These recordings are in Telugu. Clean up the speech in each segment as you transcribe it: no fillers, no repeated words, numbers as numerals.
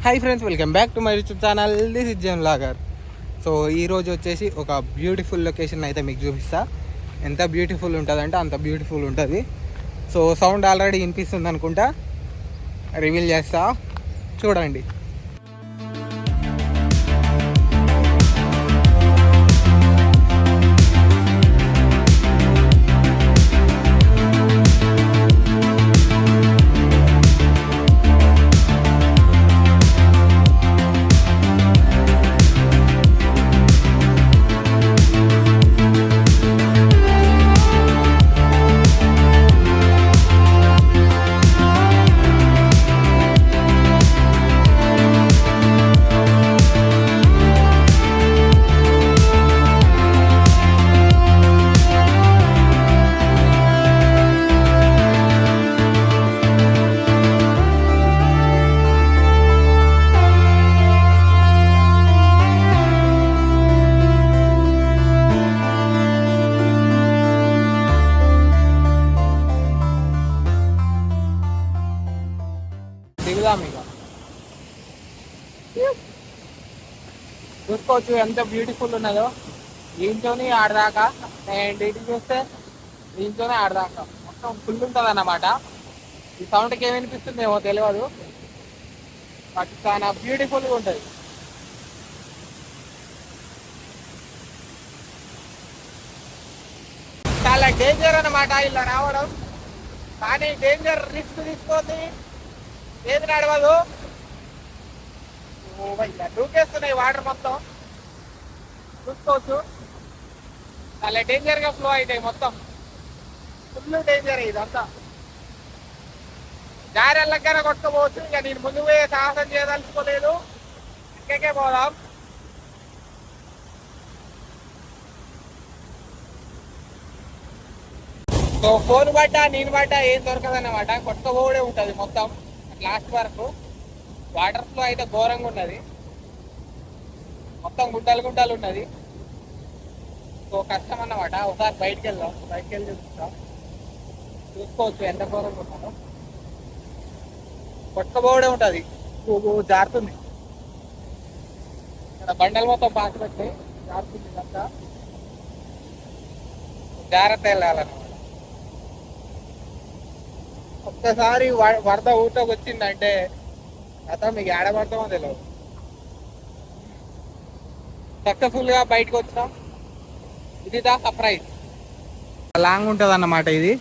Hi friends, welcome back to my YouTube channel. This is జన్ లాగర్. సో ఈరోజు వచ్చేసి ఒక బ్యూటిఫుల్ లొకేషన్ అయితే మీకు చూపిస్తా. ఎంత బ్యూటిఫుల్ ఉంటుందంటే అంత బ్యూటిఫుల్ ఉంటుంది. సో సౌండ్ ఆల్రెడీ వినిపిస్తుంది అనుకుంటా, రివీల్ చేస్తా, చూడండి. దిగుదాం ఇక. చూసుకోవచ్చు ఎంత బ్యూటిఫుల్ ఉన్నదో. దీంతోనే ఆడదాకా, అండ్ ఇటు చూస్తే దీంతోనే ఆడదాకా మొత్తం ఫుల్ ఉంటుంది అన్నమాట. ఈ సౌండ్కి ఏమి వినిపిస్తుంది ఏమో తెలియదు, బట్ చాలా బ్యూటిఫుల్గా ఉంటుంది. చాలా డేంజర్ అన్నమాట ఇలా రావడం, కానీ డేంజర్ రిస్క్ తీసుకొని ఏది నడవదు. దూకేస్తున్నాయి వాటర్ మొత్తం, చూసుకోవచ్చు. చాలా డేంజర్ గా ఫ్లో అవుతాయి, మొత్తం ఫుల్ డేంజర్ ఇదంతా. జారెళ్ళకైనా కొట్టుకోవచ్చు. ఇక నేను ముందు పోయే సాహసం చేయదలుచుకోలేదు, ఇంకే పోదాం. సో ఫోన్ పడ్డా నేను పడ్డా ఏం దొరకదన్నమాట, కొట్టుకోబోడే ఉంటుంది మొత్తం లాస్ట్ వరకు. వాటర్ ఫ్లో అయితే ఘోరంగా ఉన్నది, మొత్తం గుడ్డలు గుడ్డలు ఉన్నది. సో కష్టం అన్నమాట. ఒకసారి బయటికి వెళ్దాం, బయటికి వెళ్ళి చూస్తాం. చూసుకోవచ్చు ఎంత ఘోరంగా ఉంటుందో. కొట్టుకోబోడే ఉంటుంది, జారుతుంది. ఇక్కడ బండలు మొత్తం పాసి పెట్టి జారుతుంది ఇదంతా. జాగ్రత్త వెళ్ళాలన్నమాట. ఒక్కసారి వరద ఊటకు వచ్చిందంటే అతను మీకు ఏడబడతామో తెలియదు. సక్సెస్ఫుల్ గా బయటకు వచ్చినాం. ఇది దా సర్ప్రైజ్. లాంగ్ ఉంటుంది అన్నమాట ఇది.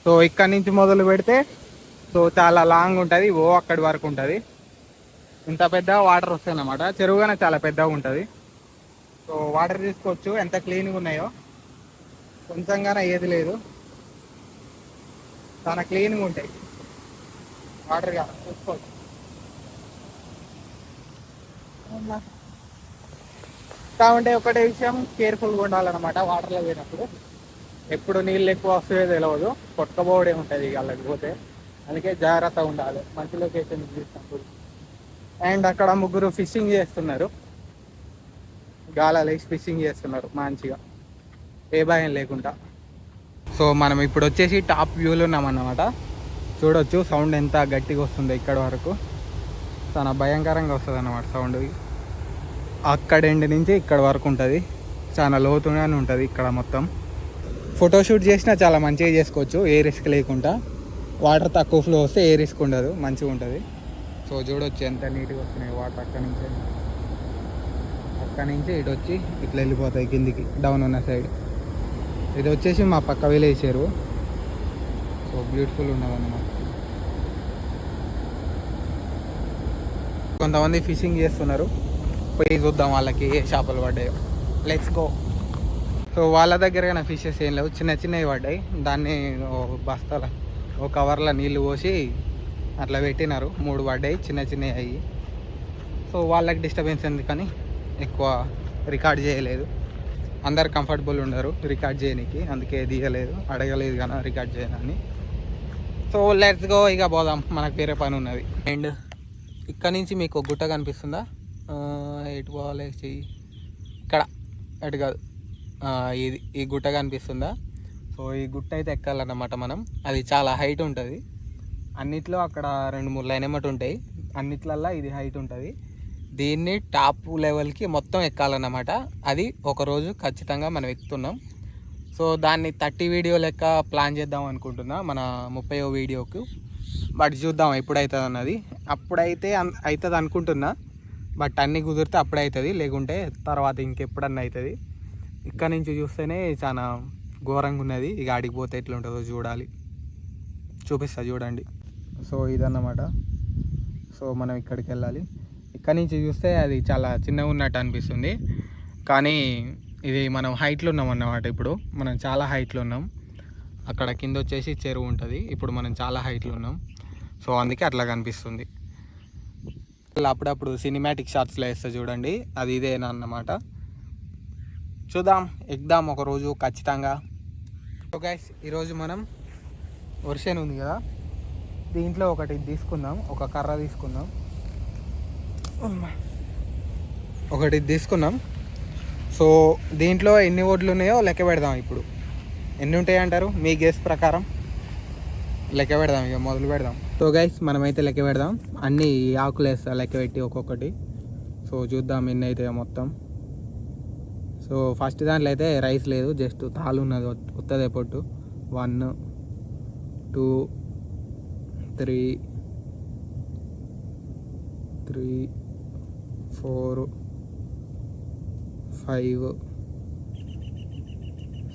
సో ఇక్కడ నుంచి మొదలు పెడితే సో చాలా లాంగ్ ఉంటుంది, అక్కడి వరకు ఉంటుంది. ఇంత పెద్ద వాటర్ వస్తాయి అన్నమాట. చెరువుగానే చాలా పెద్దగా ఉంటుంది. సో వాటర్ తీసుకోవచ్చు, ఎంత క్లీన్గా ఉన్నాయో, కొంచెంగానే ఏది లేదు, చాలా క్లీన్గా ఉంటాయి వాటర్గా, చూసుకోవచ్చు. కాబట్టి ఒకటే విషయం, కేర్ఫుల్గా ఉండాలన్నమాట వాటర్లో పోయినప్పుడు. ఎప్పుడు నీళ్ళు ఎక్కువ వస్తాయో తెలియదు, కొట్టుకోబోడే ఉంటుంది వాళ్ళకి పోతే. అందుకే జాగ్రత్తగా ఉండాలి మంచి లొకేషన్ చూసినప్పుడు. అండ్ అక్కడ ముగ్గురు ఫిషింగ్ చేస్తున్నారు, గాలాలు వేసి ఫిషింగ్ చేస్తున్నారు మంచిగా, ఏ భయం లేకుండా. సో మనం ఇప్పుడు వచ్చేసి టాప్ వ్యూలో ఉన్నామన్నమాట. చూడొచ్చు సౌండ్ ఎంత గట్టిగా వస్తుందో ఇక్కడ వరకు. చాలా భయంకరంగా వస్తుంది అన్నమాట సౌండ్. అక్కడ ఎండ్ నుంచి ఇక్కడ వరకు ఉంటుంది, చాలా లోతుగానే ఉంటుంది ఇక్కడ మొత్తం. ఫోటోషూట్ చేసినా చాలా మంచిగా చేసుకోవచ్చు, ఏ రిస్క్ లేకుండా. వాటర్ తక్కువ ఫ్లో వస్తే ఏ రిస్క్ ఉండదు, మంచిగా ఉంటుంది. సో చూడొచ్చు ఎంత నీట్గా వస్తున్నాయి వాటర్. అక్కడి నుంచి ఇటు వచ్చి ఇట్లా వెళ్ళిపోతాయి కిందికి, డౌన్ ఉన్న సైడ్. ఇది వచ్చేసి మా పక్క విలేజ్ చెరువు. సో బ్యూటిఫుల్ ఉన్నదన్నమాట. కొంతమంది ఫిషింగ్ చేస్తున్నారు, పోయి చూద్దాం వాళ్ళకి ఏ చేపలు పడ్డాయో. Let's go. సో వాళ్ళ దగ్గర ఫిషెస్ ఏం లేవు, చిన్న చిన్నవి పడ్డాయి. దాన్ని బస్తాల ఓ కవర్లో నీళ్ళు పోసి అట్లా పెట్టినారు. 3 పడ్డాయి, చిన్న చిన్నవి అయ్యి. సో వాళ్ళకి డిస్టర్బెన్స్ ఎందుకని ఎక్కువ రికార్డ్ చేయలేదు. అందరు కంఫర్టబుల్ ఉండరు రికార్డ్ చేయడానికి, అందుకే దిగలేదు, అడగలేదు కానీ రికార్డ్ చేయనని. సో లెట్స్ గో, ఇక పోదాం, మనకు వేరే పని ఉన్నది. అండ్ ఇక్కడ నుంచి మీకు గుట్ట కనిపిస్తుందా? ఎటు పోవాలి, ఇక్కడ అటు కాదు, ఇది ఈ గుట్ట కనిపిస్తుందా? సో ఈ గుట్ట అయితే ఎక్కాలన్నమాట మనం. అది చాలా హైట్ ఉంటుంది. అన్నిట్లో అక్కడ 2-3 లైన్ ఎమ్మటి ఉంటాయి. అన్నిట్లల్లో ఇది హైట్ ఉంటుంది. దీన్ని టాప్ లెవెల్కి మొత్తం ఎక్కాలన్నమాట. అది ఒకరోజు ఖచ్చితంగా మనం ఎక్కుతున్నాం. సో దాన్ని 30 వీడియో లెక్క ప్లాన్ చేద్దాం అనుకుంటున్నా మన 30వ వీడియోకు. బట్ చూద్దాం ఎప్పుడవుతుంది అన్నది. అప్పుడైతే అవుతుంది అనుకుంటున్నా. బట్ అన్నీ కుదిరితే అప్పుడే అవుతుంది, లేకుంటే తర్వాత ఇంకెప్పుడన్నా అవుతుంది. ఇక్కడ నుంచి చూస్తేనే చాలా ఘోరంగా ఉన్నది. ఇక ఆడికి పోతే ఎట్లుంటుందో చూడాలి, చూపిస్తా చూడండి. సో ఇదన్నమాట. సో మనం ఇక్కడికి వెళ్ళాలి. ఇక్కడ నుంచి చూస్తే అది చాలా చిన్నగా ఉన్నట్టు అనిపిస్తుంది, కానీ ఇది మనం హైట్లో ఉన్నాం అన్నమాట. ఇప్పుడు మనం చాలా హైట్లో ఉన్నాం. అక్కడ కింద వచ్చేసి చెరువు ఉంటుంది. ఇప్పుడు మనం చాలా హైట్లో ఉన్నాం. సో అందుకే అట్లా కనిపిస్తుంది. అప్పుడప్పుడు సినిమాటిక్ షాట్స్లో వేస్తే చూడండి, అది ఇదేనా అన్నమాట. చూద్దాం, ఎక్కుదాం ఒకరోజు ఖచ్చితంగా. సో గైస్, ఈరోజు మనం వర్షం ఉంది కదా, దీంట్లో ఒకటి తీసుకుందాం. ఒక కర్ర తీసుకుందాం, ఒకటి తీసుకున్నాం. సో దీంట్లో ఎన్ని ఓట్లు ఉన్నాయో లెక్క పెడదాం. ఇప్పుడు ఎన్ని ఉంటాయి అంటారు మీ గెస్ ప్రకారం? లెక్క పెడదాం, ఇక మొదలు పెడదాం. సో గైస్, మనమైతే లెక్క పెడదాం. అన్ని ఆకులు వేస్తా లెక్క పెట్టి ఒక్కొక్కటి. సో చూద్దాం ఎన్ని అవుతాయో మొత్తం. సో ఫస్ట్ దాంట్లో అయితే రైస్ లేదు, జస్ట్ తాలు ఉన్నది, వస్తుంది పొట్టు. 1 2 3 4 5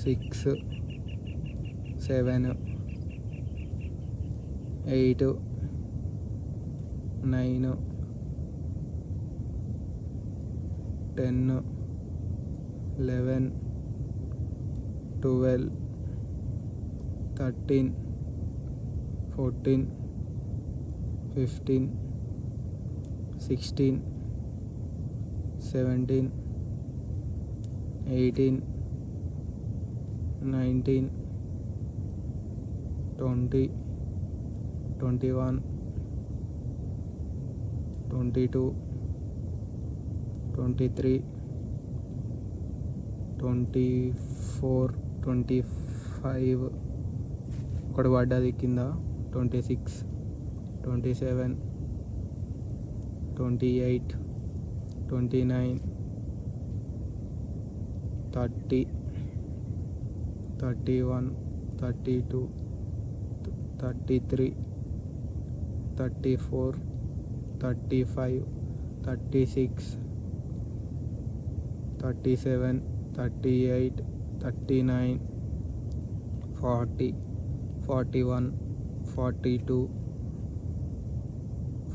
6 7 8 9 10 11 12 13 14 15 16 17 18 19 20 21 22 23 24 25 ఒకటి పడ్డది కింద. 26 27 28 29 30 31 32 33 34 35 36 37 38 39 40 41 42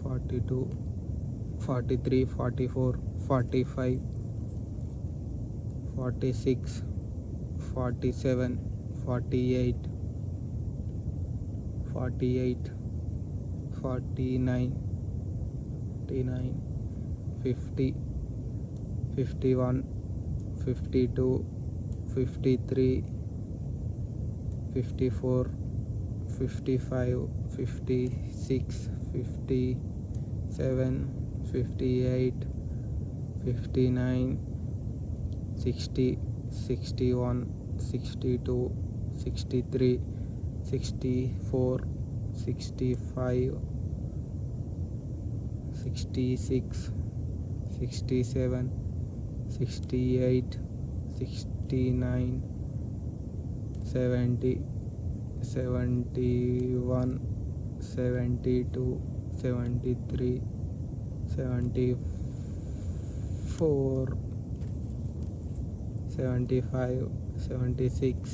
42 43 44 45 46 47 48 48 49 49 50 51 52 53 54 55 56 57 58 59 60 61 62 63 64 65 66 67 68 69 70 71 72 73 74 75 76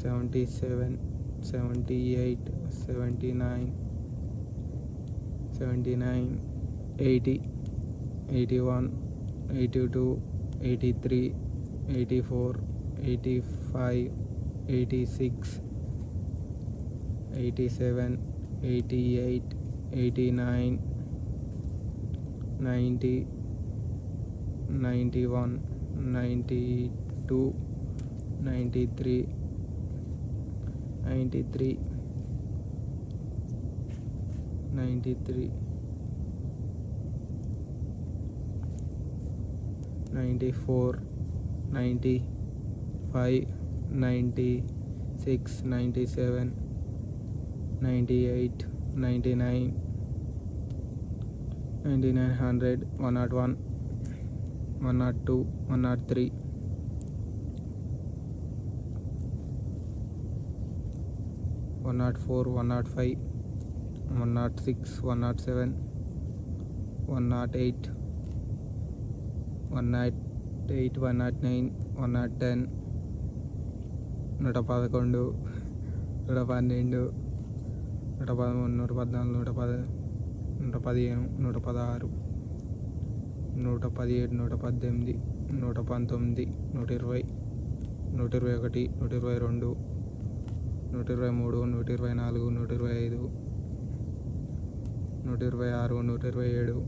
77 78 79 79 80 81 82 83 84 85 86 87 88 89 90 91 92 93 93 93 94 95 96 97 98, 99, 9900, 101, 102, 103, 104, 105, 106, 107, 108, 108, 109, 110, 111, 112, 113, 114, 115, 116, 117, 118, 119, 120, 121, 122, 123, 124, 125,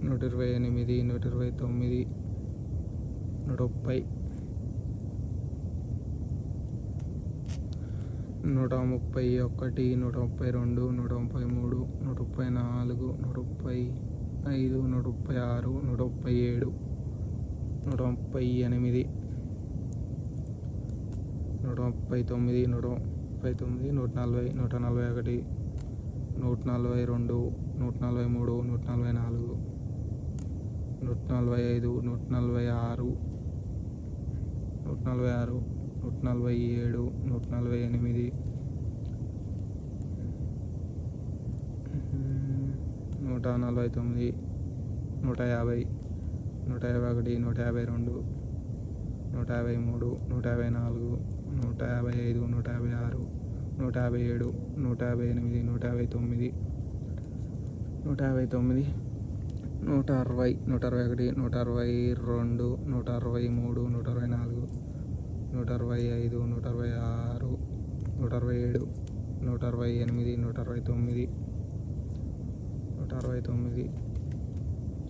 126, 127, 128, 129, 130, 131, 132, 133, 134, 135, 136, 137, 138, 139, 140, 141, 142, 143, 144, 145, 146, 147, 148, 149, 150, 151, 152, 153, 154, 155, 156, 157, 158, 159, 159, 160, 161, 162, 163, 164, 165, 166, 167, 168, 169, 169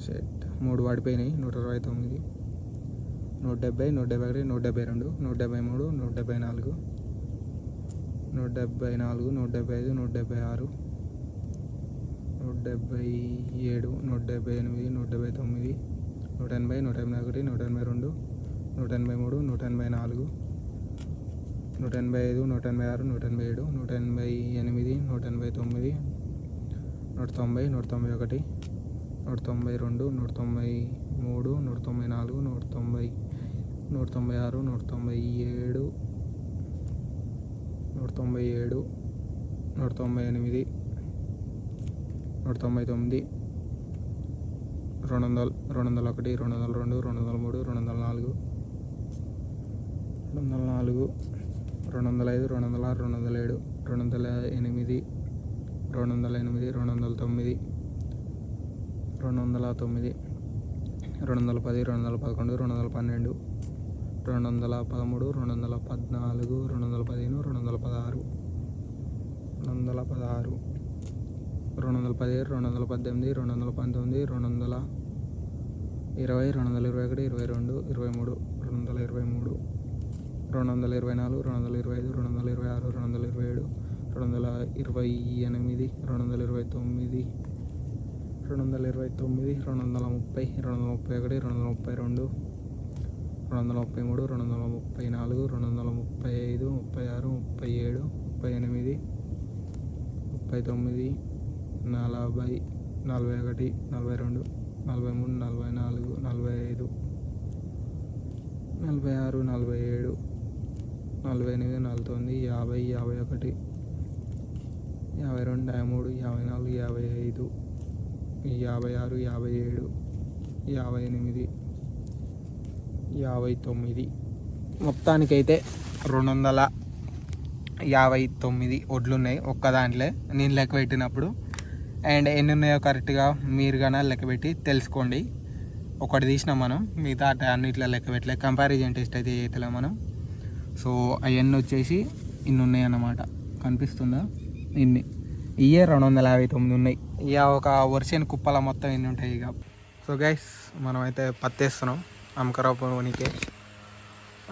షెట్ 3 పడిపోయినాయి. 169, 170, 171, 172, 173, 174, 174, 175, 176, 177, 178, 179, 180, 181, 182, 183, 184, 185, 186, 187, 188, 189, 190, 191, 192, 193, 194, 190, 196, 197, 197, 198, 199, 200, 201, 202, 203, 204, 204, 205, 206, 207, 208, 208, 209, 209, 210, 211, 212, 213, 214, 215, 216, 216, 217, 218, 219, 220, 221, 22, 23, 223, 224, 225, 226, 227, 228, 229, 229, 230, 231, 232, 233, 234, 235, 36, 37, 38, 39, 40, 41, 42, 43, 44, 45, 46, 47, 48, 49, 50, 51, 52, 53, 54, 55, 56, 57, 58, మొత్తానికైతే 259 ఒడ్లు ఉన్నాయి ఒక్క దాంట్లో నేను లెక్క పెట్టినప్పుడు. అండ్ ఎన్ని ఉన్నాయో కరెక్ట్గా మీరు కానీ లెక్క పెట్టి తెలుసుకోండి. ఒకటి తీసినాం మనం, మిగతా అన్నిట్లో లెక్క పెట్టలే, కంపారిజన్ టెస్ట్ అయితే చేయట్లే మనం. సో అవన్నీ వచ్చేసి ఇన్ని ఉన్నాయి అన్నమాట. కనిపిస్తుందా? ఇన్ని ఇయే 259 ఉన్నాయి. ఇక ఒక వర్షన్ కుప్పల మొత్తం ఎన్ని ఉంటాయి ఇక. సో గైస్ మనమైతే పత్తేస్తున్నాం అమ్మకరావునికి.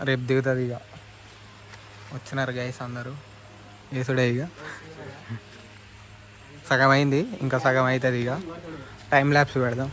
రేపు దిగుతుంది ఇక. వచ్చినారు గైస్ అందరూ, వేసుడే ఇక. సగం అయింది, ఇంకా సగం అవుతుంది ఇక. టైం ల్యాప్స్ పెడదాం.